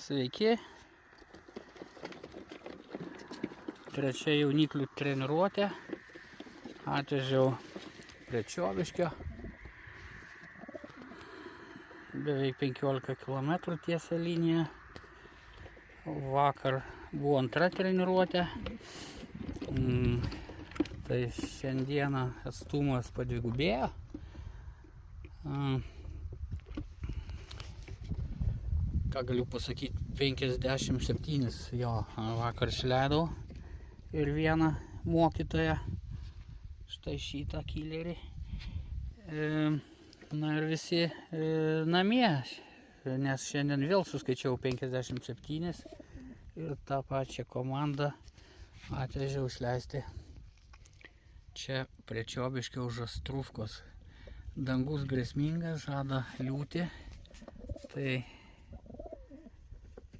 Sveiki. Trečia jauniklių treniruotė. Atvežiau prie Čiobiškio. Beveik 15 km tiesia linija. Vakar buvo antra treniruotė. Tai šiandieną atstumas padvigubėjo. Ką galiu pasakyti, 57 jo vakar išleidau ir vieną mokytoją, štai šitą killerį. Na ir visi namie, nes šiandien vėl suskaičiau 57 ir tą pačią komandą atvežiau išleisti čia prie Čiobiškio už Astruvkos. Dangus grėsmingas, žada liūtį, tai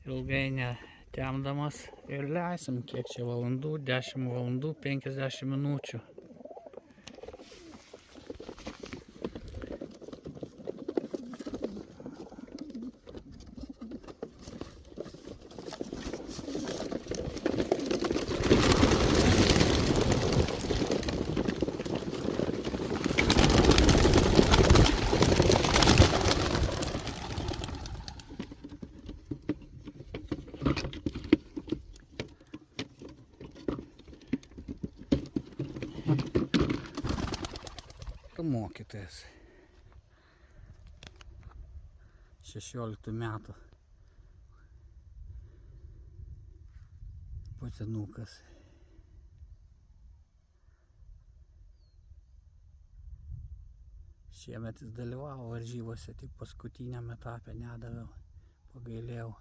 ilgai netemdamas ir leisim, kiek čia valandų, 10 valandų 50 minučių. Mokytojas 16 metų patinukas. Šiemet jis dalyvavo varžybose, tik paskutiniam etape nedaviau, pagailėjau.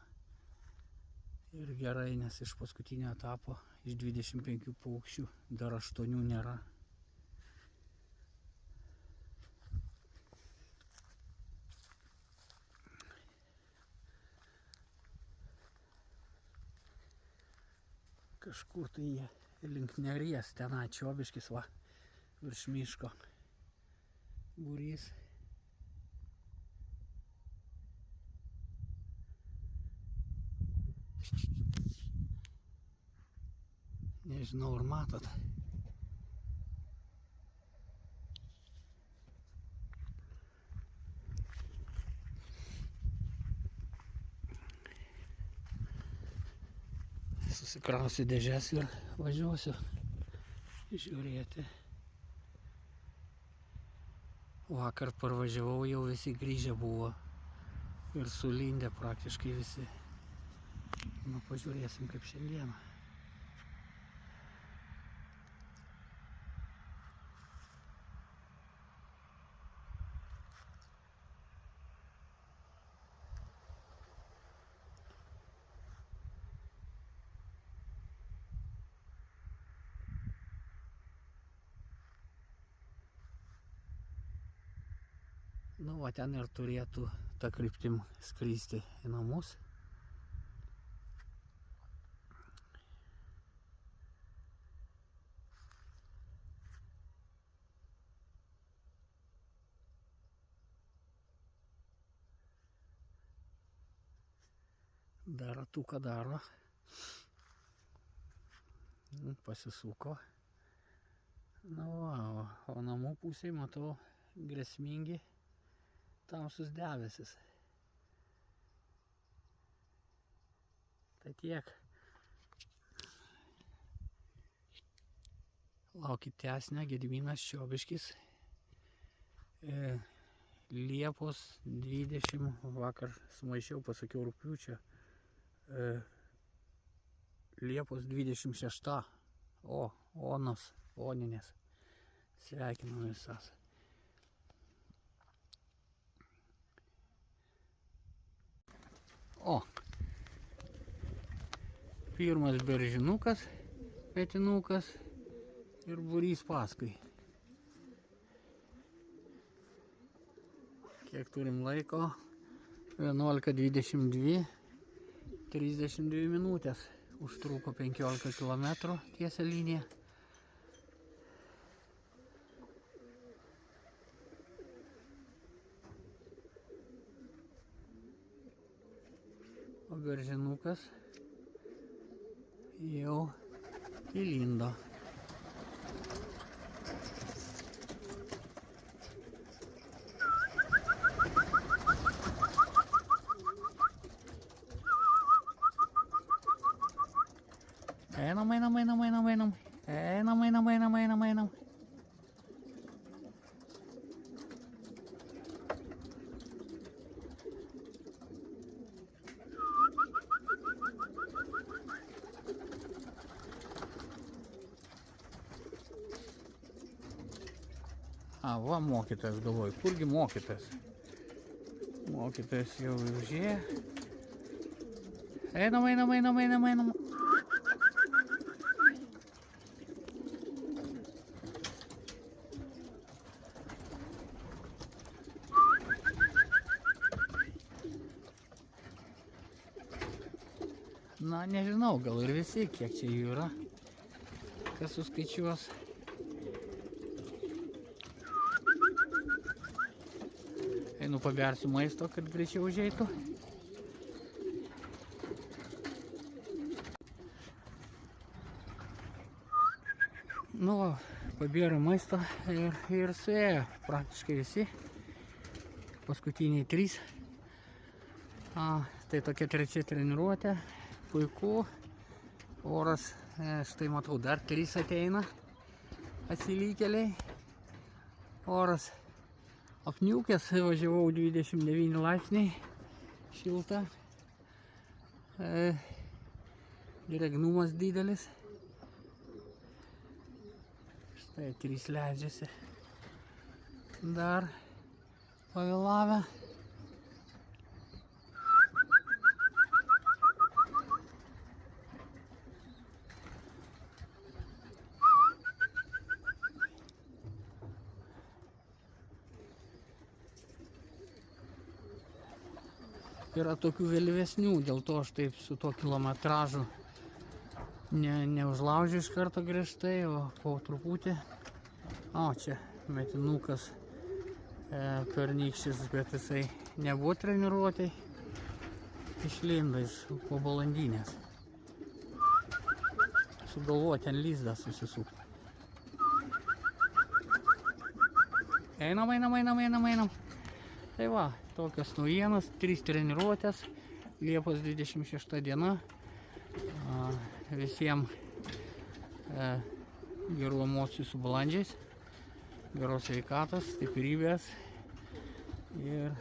Ir gerai, nes iš paskutinio etapo iš 25 paukščių dar 8 nėra. Kažkur tai jie link Neries, tenai Čiobiškis, va, virš miško būrys. Nežinau, ar matot. Susikrausiu dėžes ir važiuosiu žiūrėti. Vakar parvažiavau, jau visi grįžę buvo ir sulindę praktiškai visi. Nu, pažiūrėsim kaip šiandieną. Nu, va ten ir turėtų tą kryptim skristi į namus. Dar ratuką daro. Pasisuko. Na, va, o namų pusėje matau grėsmingi tamsus debesis. Tai tiek. Laukit tęsinio, Gediminas Čiobiškis. Liepos 20, vakar sumaišiau, pasakiau rugpjūčio. Liepos 26. Onos, Oninės. Sveikinu visas. Pirmas beržinukas, petinukas ir būrys paskui. Kiek turim laiko? 11:22, 32 minutės. Užtruko 15 km tiesia linija. garžinukas jau įlindo. Einam. A, va mokytojas, galvoju, kurgi mokytojas? Mokytojas jau užėjo. Einam. Na, nežinau, gal ir visi, kiek čia jų yra, kas suskaičiuos. Einu pabersiu maisto, kad greičiau užeitų. Nu, pabėriau maisto ir suėjo praktiškai visi. Paskutiniai 3. Tai tokia 3 treniruotė. Puiku. Oras, štai matau, dar 3 ateina atsilykėliai. Oras apniukęs, važiavau 29 laipsniai, šilta. Drėgnumas didelis. Štai 3 leidžiasi. Dar pavėlavę. Yra tokių vėlyvesnių, dėl to aš taip su tuo kilometražu neužlaužiu iš karto griežtai, o po truputį. O, čia metinukas pernykštis, bet jisai nebuvo treniruotėj. Išlindo iš po balandinės. Sugalvoju ten lizdą susisukti. Einam. Tai va, tokios naujienos, 3 treniruotės, Liepos 26 diena. Visiems gerų emocijų su balandžiais, geros sveikatos, stiprybės ir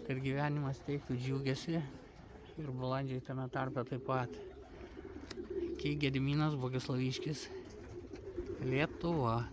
kad gyvenimas teiktų džiaugiasi ir balandžiai tame tarpe taip pat. Gediminas Bogislaviškis, Lietuva.